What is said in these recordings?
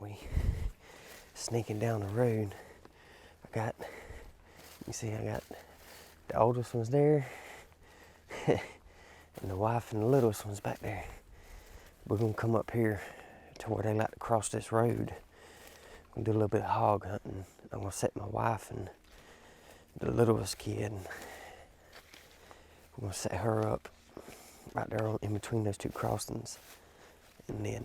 we sneaking down the road. You see I got the oldest one's there and the wife and the littlest one's back there. We're gonna come up here to where they like to cross this road. We're gonna do a little bit of hog hunting. I'm gonna set my wife and the littlest kid. We're gonna set her up right there in between those two crossings. And then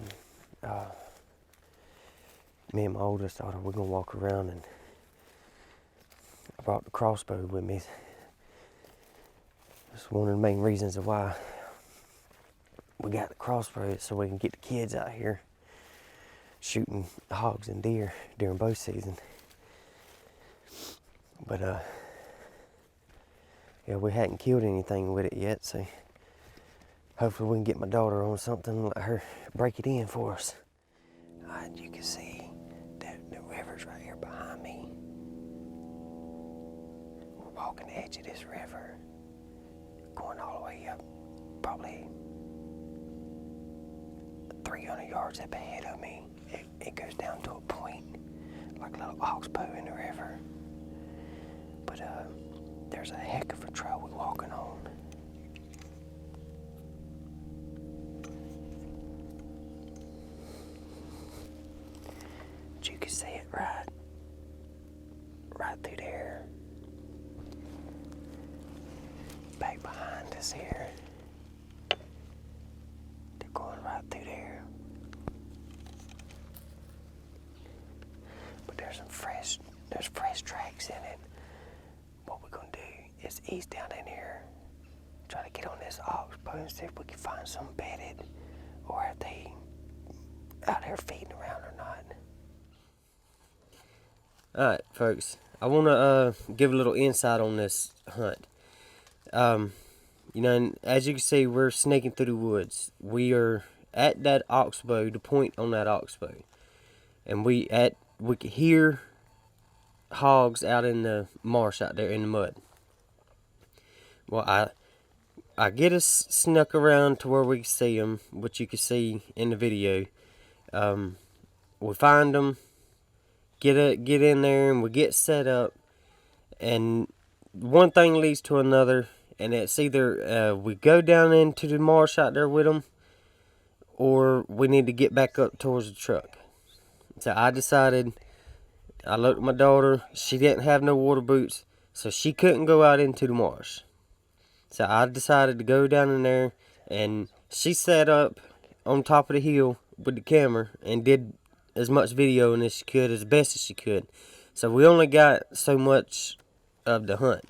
me and my oldest daughter, we're gonna walk around, and I brought the crossbow with me. That's one of the main reasons of why we got the crossbow, so we can get the kids out here shooting hogs and deer during bow season. But yeah, we hadn't killed anything with it yet, so hopefully we can get my daughter on something and let her break it in for us. Alright, you can see that the river's right here behind me. We're walking the edge of this river, going all the way up, probably 300 yards up ahead of me. It goes down to a point, like a little oxbow in the river. But there's a heck of a trail we're walking on. But you can see it right through there. Back behind us here. They're going right through there. But there's fresh tracks in it. What we're gonna do is ease down in here, try to get on this oxbow and see if we can find some bedded, or if they out here feeding around or not. Alright folks, I want to give a little insight on this hunt. You know, as you can see, we're sneaking through the woods. We are at that oxbow, the point on that oxbow, and we can hear hogs out in the marsh out there in the mud. Well, I get us snuck around to where we can see them, which you can see in the video. We find them, get in there, and we get set up, and one thing leads to another, and it's either we go down into the marsh out there with them, or we need to get back up towards the truck. So I decided, I looked at my daughter, she didn't have no water boots, so she couldn't go out into the marsh. So I decided to go down in there, and she sat up on top of the hill with the camera and did as much videoing as she could, as best as she could. So we only got so much of the hunt.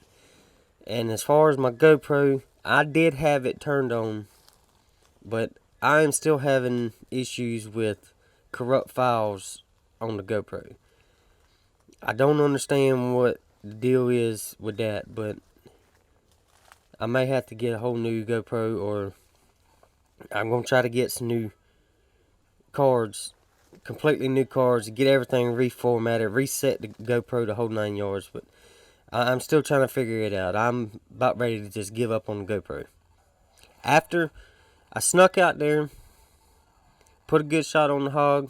And as far as my GoPro, I did have it turned on, but I am still having issues with corrupt files on the GoPro. I don't understand what the deal is with that, but I may have to get a whole new GoPro, or I'm going to try to get some new cards, completely new cards, get everything reformatted, reset the GoPro to whole 9 yards, but I'm still trying to figure it out. I'm about ready to just give up on the GoPro. After I snuck out there, put a good shot on the hog,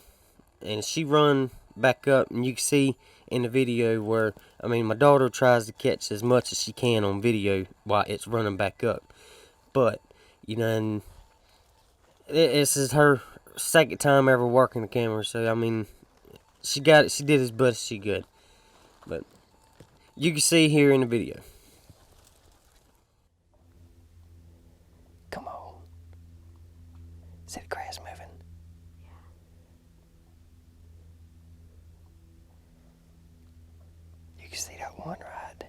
and she run back up, and you can see in the video where, I mean, my daughter tries to catch as much as she can on video while it's running back up. But, you know, and this is her second time ever working the camera, so, I mean, she did as best as she could. But you can see here in the video. Come on. See the grass moving? You can see that one right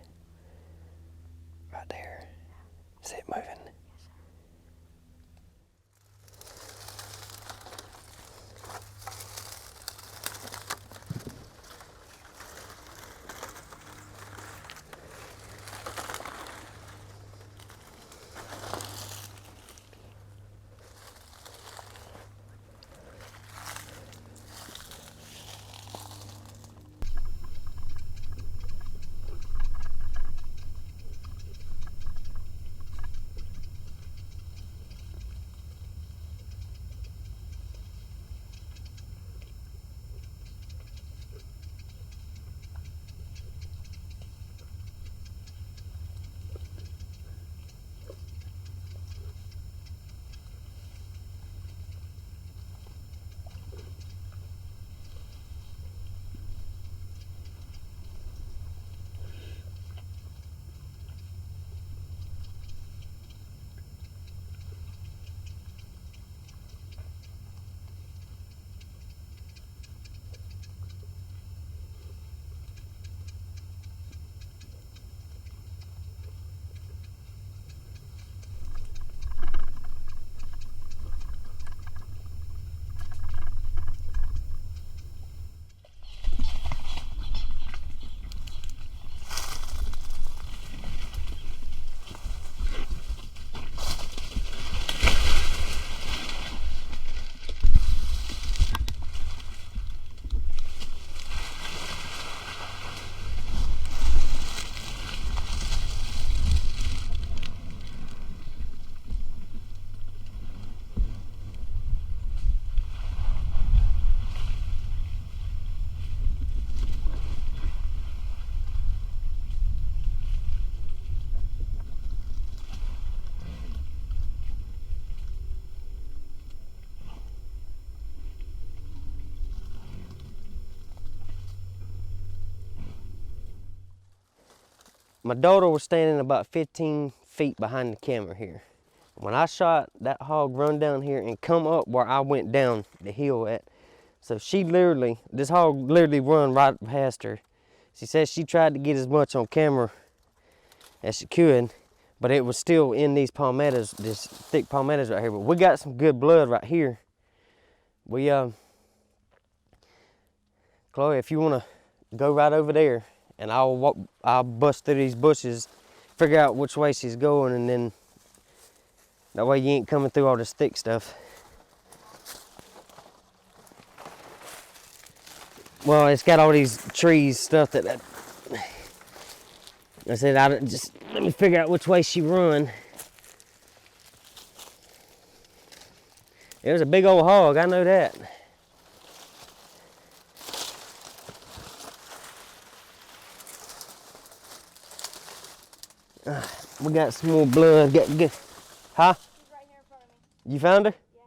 there. See it moving? my daughter was standing about 15 feet behind the camera here. When I shot, that hog run down here and come up where I went down the hill at. So she literally, this hog literally run right past her. She says she tried to get as much on camera as she could, but it was still in these palmettos, this thick palmettos right here. But we got some good blood right here. We, Chloe, if you wanna go right over there, and I'll bust through these bushes, figure out which way she's going, and then that way you ain't coming through all this thick stuff. Well, it's got all these trees, stuff that I said, let me figure out which way she run. It was a big old hog, I know that. We got some more blood. Good. Huh? She's right here in front of me. You found her? Yeah.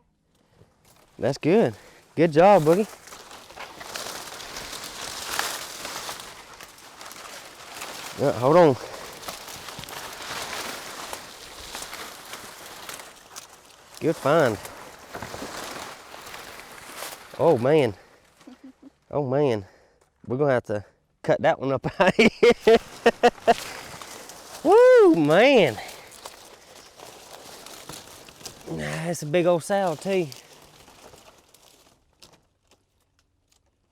That's good. Good job, Boogie. Hold on. Good find. Oh man. Oh man. We're gonna have to cut that one up out of here. Woo, man. That's a big old sow too.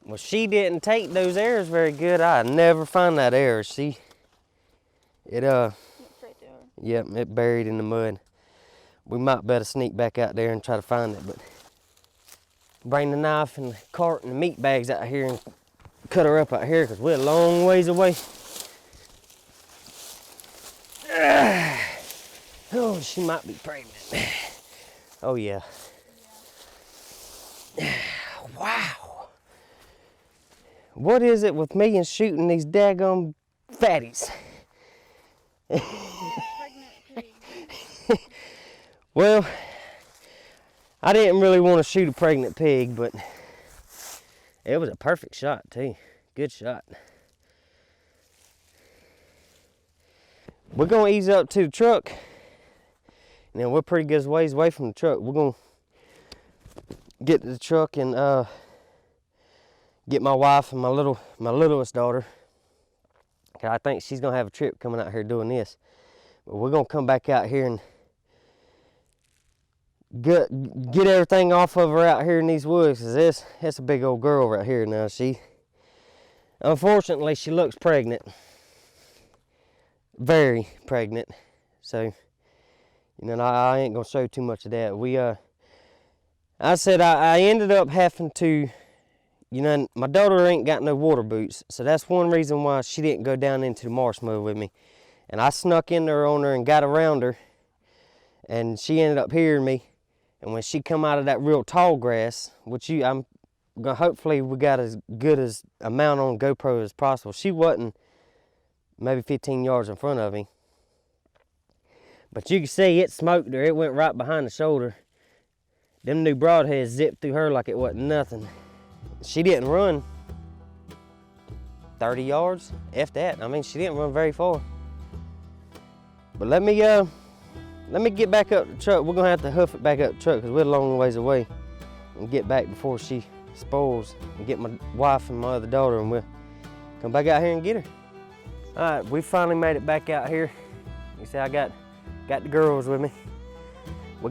Well, she didn't take those arrows very good. I never find that arrow. See, it Right there. yep, it buried in the mud. We might better sneak back out there and try to find it, but bring the knife and the cart and the meat bags out here and cut her up out here because we're a long ways away. Oh, she might be pregnant. Oh yeah. Wow. What is it with me and shooting these daggone fatties? Well, I didn't really want to shoot a pregnant pig, but it was a perfect shot too. Good shot. We're gonna ease up to the truck. Now we're pretty good ways away from the truck. We're gonna get to the truck and get my wife and my littlest daughter. 'Cause I think she's gonna have a trip coming out here doing this. But we're gonna come back out here and get everything off of her out here in these woods. 'Cause it's a big old girl right here now. Unfortunately, she looks pregnant. Very pregnant. So, you know, I ain't gonna show too much of that. I said I ended up having to, you know, my daughter ain't got no water boots, so that's one reason why she didn't go down into the marsh mud with me. And I snuck in there on her and got around her, and she ended up hearing me. And when she come out of that real tall grass, which I'm gonna, hopefully we got as good as amount on GoPro as possible. She wasn't maybe 15 yards in front of me. But you can see it smoked her. It went right behind the shoulder. Them new broadheads zipped through her like it wasn't nothing. She didn't run 30 yards, if that. I mean, she didn't run very far. But let me get back up the truck. We're gonna have to hoof it back up the truck because we're a long ways away. And get back before she spoils. And get my wife and my other daughter, and we'll come back out here and get her. All right, we finally made it back out here. You see, I got the girls with me. I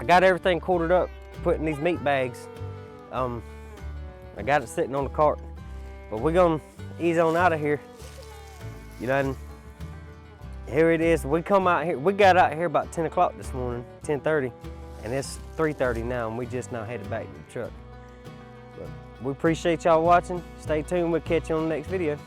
got everything quartered up, put in these meat bags. I got it sitting on the cart. But we're gonna ease on out of here. You know, and here it is. We come out here, we got out here about 10 o'clock this morning, 10:30, and it's 3:30 now, and we just now headed back to the truck. But we appreciate y'all watching. Stay tuned, we'll catch you on the next video.